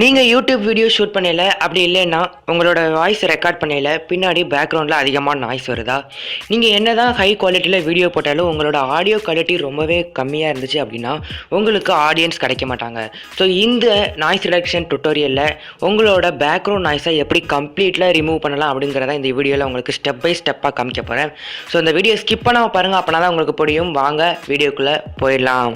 நீங்க YouTube video shoot பண்ணையில, அப்படி இல்லைன்னா, உங்களோட வாய்ஸ் ரெக்கார்ட் பண்ணையில, பின்னாடி பேக்கிரவுண்ட்ல அதிகமா நாய்ஸ் வருதா? நீங்க என்னதான் ஹை குவாலிட்டில வீடியோ போட்டாலும், உங்களோட ஆடியோ குவாலிட்டி ரொம்பவே கம்மியா இருந்துச்சு அப்படின்னா, உங்களுக்கு ஆடியன்ஸ் கிடைக்க மாட்டாங்க. ஸோ இந்த நாய்ஸ் ரிடக்ஷன் டுட்டோரியல்ல, உங்களோட பேக்கிரவுண்ட் நாய்ஸை எப்படி கம்ப்ளீட்ல ரிமூவ் பண்ணலாம் அப்படிங்கிறத இந்த வீடியோல உங்களுக்கு ஸ்டெப் பை ஸ்டெப்பா காமிக்க போறேன். ஸோ இந்த வீடியோ ஸ்கிப் பண்ணாம பாருங்க. அப்பனா தான் உங்களுக்கு புரியும். வாங்க வீடியோக்குள்ள போயிடலாம்.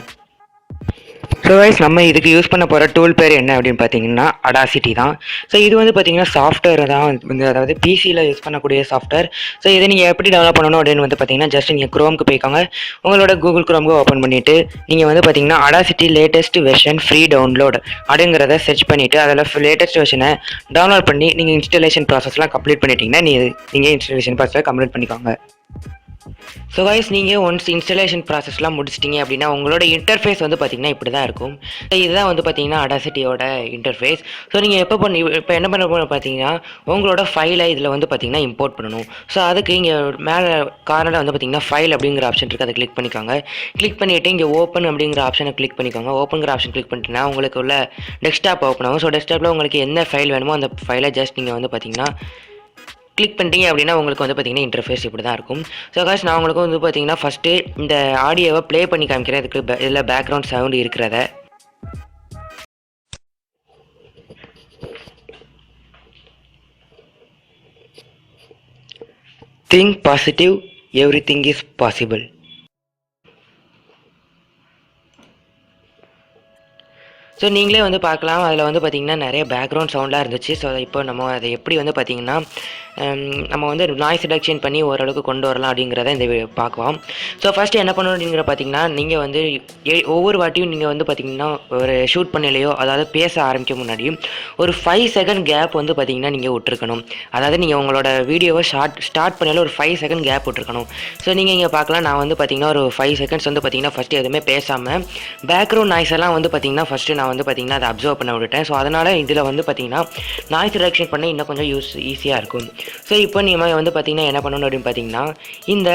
ஸோ கைஸ், நம்ம இதுக்கு யூஸ் பண்ண போகிற டூல் பேர் என்ன அப்படின்னு பார்த்தீங்கன்னா அடாசிட்டி தான். ஸோ இது வந்து பார்த்தீங்கன்னா சாஃப்ட்வேர் தான் வந்து, அதாவது பிசியில் யூஸ் பண்ணக்கூடிய சாஃப்ட்வேர். ஸோ இதை நீங்கள் எப்படி டெவலப் பண்ணணும் அப்படின்னு வந்து பார்த்தீங்கன்னா, ஜஸ்ட் நீங்கள் குரோம்க்கு போய்க்கோங்க. உங்களோட கூகுள் குரோம்க்கு ஓப்பன் பண்ணிவிட்டு நீங்கள் வந்து பார்த்தீங்கன்னா audacity latest version free download அப்படிங்கிறத சர்ச் பண்ணிவிட்டு அதில் லேட்டஸ்ட் வெர்ஷனை டவுன்லோட் பண்ணி நீங்கள் இன்ஸ்டலேஷன் ப்ராசஸ்லாம் கம்ப்ளீட் பண்ணிட்டீங்கன்னா நீங்கள் இன்ஸ்டலேஷன் ப்ராசஸை கம்ப்ளீட் பண்ணிக்கோங்க. ஸோ கைஸ், நீங்கள் ஒன்ஸ் இன்ஸ்டலேஷன் ப்ராசஸ்லாம் முடிச்சிட்டிங்க அப்படின்னா உங்களோட இன்டர்ஃபேஸ் வந்து பார்த்தீங்கன்னா இப்படி தான் இருக்கும். ஸோ இதுதான் வந்து பார்த்தீங்கன்னா அடாசிட்டியோட இன்டர்ஃபேஸ். ஸோ நீங்கள் இப்போ என்ன பண்ண போகணும் பார்த்தீங்கன்னா, உங்களோட ஃபைலை இதில் வந்து பார்த்தீங்கன்னா இம்போர்ட் பண்ணணும். ஸோ அதுக்கு இங்கே மேலே கார்னரில் வந்து பார்த்தீங்கன்னா ஃபைல் அப்படிங்கிற ஆப்ஷன் இருக்குது, அதை கிளிக் பண்ணிக்கோங்க. கிளிக் பண்ணிவிட்டு இங்கே ஓப்பன் அப்படிங்கிற ஆப்ஷனை கிளிக் பண்ணிக்கோங்க. ஓப்பனுங்கிற ஆப்ஷன் கிளிக் பண்ணிட்டுனா உங்களுக்கு உள்ள டெஸ்க்டாப் ஓப்பன் ஆகும். ஸோ டெஸ்க்டாப்பில் உங்களுக்கு என்ன ஃபைல் வேணுமோ அந்த ஃபைலை ஜஸ்ட் நீங்கள் வந்து பார்த்தீங்கன்னா கிளிக் பண்ணிட்டீங்க அப்படின்னா உங்களுக்கு வந்து பார்த்தீங்கன்னா இன்டர்ஃபேஸ் இப்படி தான் இருக்கும். ஸோ காஷ், நான் உங்களுக்கு வந்து பார்த்தீங்கன்னா ஃபஸ்ட்டு இந்த ஆடியோவை ப்ளே பண்ணி காமிக்கிறேன். இதுக்கு இதில் பேக்ரவுண்ட் சவுண்டு இருக்கிறத. Think positive, everything is possible. So நீங்களே வந்து பார்க்கலாம், அதில் வந்து பார்த்திங்கன்னா நிறைய பேக்ரவுண்ட் சவுண்டாக இருந்துச்சு. ஸோ இப்போ நம்ம அதை எப்படி வந்து பார்த்திங்கன்னா நம்ம வந்து நாய்ஸ் ரிடக்ஷன் பண்ணி ஓரளவுக்கு கொண்டு வரலாம் அப்படிங்கிறத இந்த பார்க்கலாம். ஸோ ஃபஸ்ட்டு என்ன பண்ணணும் அப்படிங்கிற பார்த்திங்கன்னா, நீங்கள் வந்து ஒவ்வொரு வாட்டியும் நீங்கள் வந்து பார்த்திங்கன்னா ஒரு ஷூட் பண்ணலையோ, அதாவது பேச ஆரம்பிக்க முன்னாடியும் ஒரு 5 செகண்ட் கேப் வந்து பார்த்திங்கன்னா நீங்கள் விட்டுருக்கணும். அதாவது நீங்கள் உங்களோட வீடியோவை ஸ்டார்ட் பண்ணாலும் ஒரு 5 செகண்ட் கேப் விட்டுருக்கணும். ஸோ நீங்கள் இங்கே பார்க்கலாம், நான் வந்து பார்த்திங்கன்னா ஒரு 5 செகண்ட்ஸ் வந்து பார்த்திங்கன்னா ஃபஸ்ட்டு எதுவுமே பேசாமல் பேக்ரவுண்ட் நாய்ஸ் எல்லாம் வந்து பார்த்திங்கன்னா ஃபஸ்ட்டு நான் வந்து பார்த்திங்கன்னா அதை அப்சர்வ் பண்ண விட்டுட்டேன். ஸோ அதனால் இதில் வந்து பார்த்திங்கன்னா நாய்ஸ் ரிடக்ஷன் பண்ண இன்னும் கொஞ்சம் ஈஸியாக இருக்கும். ஸோ இப்போ நீங்கள் வந்து பார்த்திங்கன்னா என்ன பண்ணணும் அப்படின்னு பார்த்தீங்கன்னா, இந்த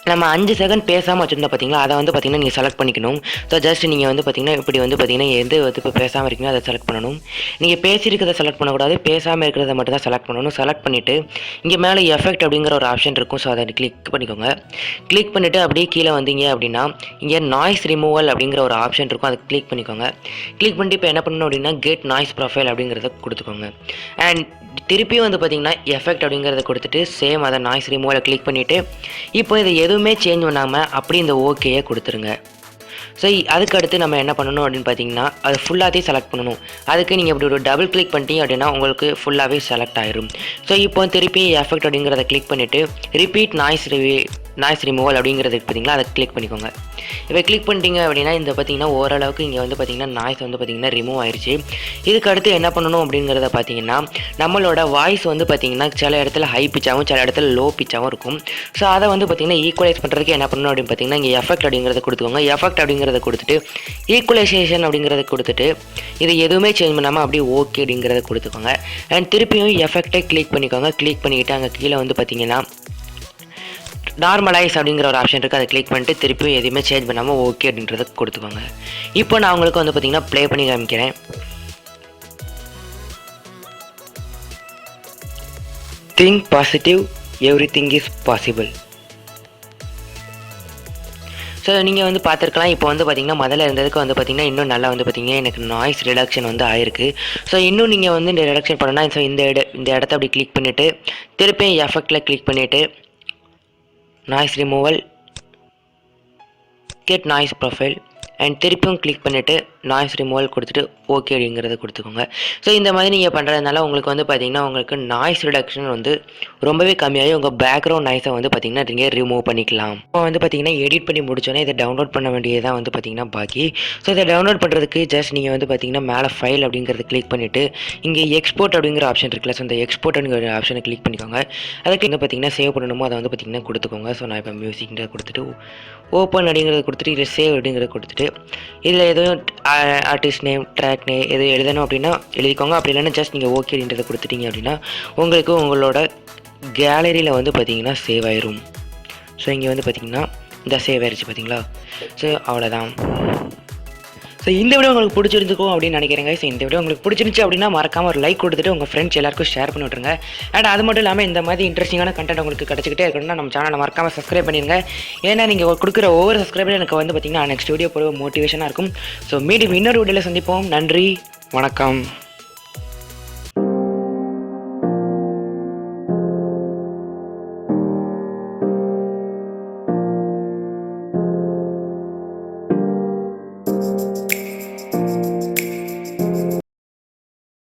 நம்ம 5 செகண்ட் பேசாமல் வச்சுருந்தோம் பார்த்தீங்களா, அதை வந்து பார்த்திங்கன்னா நீங்கள் செலக்ட் பண்ணிக்கணும். ஸோ ஜஸ்ட் நீங்கள் வந்து பார்த்திங்கன்னா இப்படி வந்து பார்த்திங்கன்னா எந்த இப்போ பேசாமல் இருக்கீங்களோ அதை செலக்ட் பண்ணணும். நீங்கள் பேசியிருக்கிறத செலக்ட் பண்ணக்கூடாது, பேசாமல் இருக்கிறத மட்டும் தான் செலக்ட் பண்ணணும். செலக்ட் பண்ணிவிட்டு இங்கே மேலே எஃபெக்ட் அப்படிங்கிற ஒரு ஆப்ஷன் இருக்கும். ஸோ அதை கிளிக் பண்ணிக்கோங்க. கிளிக் பண்ணிவிட்டு அப்படியே கீழே வந்தீங்க அப்படின்னா இங்கே நாய்ஸ் ரிமூவல் அப்படிங்கிற ஒரு ஆப்ஷன் இருக்கும், அதை கிளிக் பண்ணிக்கோங்க. கிளிக் பண்ணிட்டு இப்போ என்ன பண்ணணும் அப்படின்னா கெட் நாய்ஸ் ப்ரொஃபைல் அப்படிங்கிறத கொடுத்துக்கோங்க. அண்ட் திருப்பியும் வந்து பார்த்திங்கன்னா எஃபெக்ட் அப்படிங்கிறத கொடுத்துட்டு சேம் அதை நாய்ஸ் ரிமூவலை கிளிக் பண்ணிவிட்டு இப்போ இதை எதுவுமே சேஞ்ச் பண்ணாமல் அப்படி இந்த ஓகேயை கொடுத்துருங்க. ஸோ அதுக்கு அடுத்து நம்ம என்ன பண்ணணும் அப்படின்னு பார்த்தீங்கன்னா, அது ஃபுல்லாகத்தையும் செலக்ட் பண்ணணும். அதுக்கு நீங்கள் இப்படி ஒரு டபுள் கிளிக் பண்ணிட்டீங்க அப்படின்னா உங்களுக்கு ஃபுல்லாகவே செலக்ட் ஆயிரும். ஸோ இப்போ திருப்பி எஃபெக்ட் அப்படிங்கிறத கிளிக் பண்ணிவிட்டு ரிப்பீட் நாய்ஸ் ரிமூவல் அப்படிங்கிறது பார்த்தீங்களா, அதை கிளிக் பண்ணிக்கோங்க. இப்போ கிளிக் பண்ணிட்டீங்க அப்படின்னா இந்த பார்த்தீங்கன்னா ஓரளவுக்கு இங்கே வந்து பார்த்திங்கன்னா நாய்ஸ் வந்து பார்த்திங்கன்னா ரிமூவ் ஆயிடுச்சு. இதுக்கு அடுத்து என்ன பண்ணணும் அப்படிங்கிறத பார்த்தீங்கன்னா, நம்மளோட வாய்ஸ் வந்து பார்த்திங்கன்னா சில இடத்துல ஹை பிச்சாகவும் சில இடத்துல லோ பிச்சாகவும் இருக்கும். ஸோ அதை வந்து பார்த்திங்கன்னா ஈக்குவலைஸ் பண்ணுறதுக்கு என்ன பண்ணணும் அப்படின்னு பார்த்தீங்கன்னா, இங்கே எஃபெக்ட் அப்படிங்கிறத கொடுத்துக்கோங்க. எஃபெக்ட் அப்படிங்கிறத கொடுத்துட்டு ஈக்குவலைசேஷன் அப்படிங்கிறத கொடுத்துட்டு இது எதுவுமே சேஞ்ச் பண்ணாமல் அப்படியே ஓகே அப்படிங்கிறத கொடுத்துக்கோங்க. அண்ட் திருப்பியும் எஃபெக்டை கிளிக் பண்ணிக்கோங்க. கிளிக் பண்ணிக்கிட்டு அங்கே கீழே வந்து பார்த்திங்கன்னா நார்மலைஸ் அப்படிங்கிற ஒரு ஆப்ஷன் இருக்குது, அதை கிளிக் பண்ணிட்டு திருப்பியும் எதுவுமே சேஞ்ச் பண்ணாமல் ஓகே அப்படின்றத கொடுத்துக்கோங்க. இப்போ நான் உங்களுக்கு வந்து பார்த்திங்கன்னா ப்ளே பண்ணி காமிக்கிறேன். Think positive, everything is possible. So நீங்கள் வந்து பார்த்துருக்கலாம், இப்போ வந்து பார்த்திங்கன்னா முதல்ல இருந்ததுக்கு வந்து பார்த்திங்கன்னா இன்னும் நல்லா வந்து பார்த்திங்கன்னா எனக்கு நாய்ஸ் ரிடக்ஷன் வந்து ஆயிருக்கு. ஸோ இன்னும் நீங்கள் வந்து இந்த ரிடக்ஷன் பண்ணணும்னா ஸோ இந்த இடத்த அப்படி கிளிக் பண்ணிவிட்டு திருப்பியும் எஃபெக்டில் கிளிக் பண்ணிவிட்டு noise removal, get noise profile and திருப்பியும் கிளிக் பண்ணிவிட்டு நாய்ஸ் ரிமூவல் கொடுத்துட்டு ஓகே அப்படிங்கிறத கொடுத்துக்கோங்க. ஸோ இந்த மாதிரி நீங்கள் பண்ணுறதுனால உங்களுக்கு வந்து பார்த்திங்கன்னா உங்களுக்கு நாய்ஸ் ரிடக்ஷன் வந்து ரொம்பவே கம்மியாகி உங்கள் பேக்ரவுண்ட் நாய்ஸை வந்து பார்த்திங்கன்னா நீங்கள் ரிமூவ் பண்ணிக்கலாம். இப்போ வந்து பார்த்திங்கன்னா எடிட் பண்ணி முடிச்சோன்னே இதை டவுன்லோட் பண்ண வேண்டியதான் வந்து பார்த்திங்கன்னா பாக்கி. ஸோ இதை டவுன்லோட் பண்ணுறதுக்கு ஜஸ்ட் நீங்கள் வந்து பார்த்திங்கன்னா மேலே ஃபைல் அப்படிங்கிறத கிளிக் பண்ணிவிட்டு இங்கே எக்ஸ்போர்ட் அப்படிங்கிற ஆப்ஷன் இருக்குல்ல, ஸோ இந்த எக்ஸ்போர்ட் அப்படிங்கிற ஆப்ஷனை கிளிக் பண்ணிக்கோங்க. அதுக்கு வந்து பார்த்திங்கன்னா சேவ் பண்ணணுமோ அதை வந்து பார்த்திங்கன்னா கொடுத்துக்கோங்க. ஸோ நான் இப்போ மியூசிக்ன்ற கொடுத்துட்டு ஓப்பன் அப்படிங்கிறத கொடுத்துட்டு இதில் சேவ் அப்படிங்கிறத கொடுத்துட்டு இதில் எதுவும் ஆர்டிஸ்ட் நேம், ட்ராக் நேம் எது எழுதணும் அப்படின்னா எழுதிக்கோங்க. அப்படி இல்லைன்னா ஜஸ்ட் நீங்கள் ஓகே அப்படின்றத கொடுத்துட்டீங்க அப்படின்னா உங்களுக்கு உங்களோட கேலரியில் வந்து பார்த்திங்கன்னா சேவ் ஆயிரும். ஸோ இங்கே வந்து பார்த்திங்கன்னா இந்த சேவ் ஆயிடுச்சு பார்த்தீங்களா. ஸோ அவ்வளோதான். ஸோ இந்த வீடியோ உங்களுக்கு பிடிச்சிருந்துக்கும் அப்படின்னு நினைக்கிறேங்க. ஸோ இந்த வீடியோ உங்களுக்கு பிடிச்சிருந்துச்சு அப்படின்னா மறக்காமல் ஒரு லைக் கொடுத்துட்டு உங்கள் ஃப்ரெண்ட்ஸ் எல்லாருக்கும் ஷேர் பண்ணி விட்ருங்க. அண்ட் அது மட்டும் இல்லாமல் இந்த மாதிரி இன்ட்ரெஸ்டிங்கான கண்டென்ட் உங்களுக்கு கிடச்சிக்கிட்டே இருக்கணும்னா நம்ம சேனலை மறக்காமல் சப்ஸ்கிரைப் பண்ணிடுங்க. ஏன்னா நீங்கள் கொடுக்குற ஒவ்வொரு சப்ஸ்கிரைபரும் எனக்கு வந்து பார்த்திங்கன்னா நெக்ஸ்ட் வீடியோ போட மோட்டிவேஷனாக இருக்கும். ஸோ மீண்டும் இன்னொரு வீடியோவில் சந்திப்போம். நன்றி, வணக்கம்.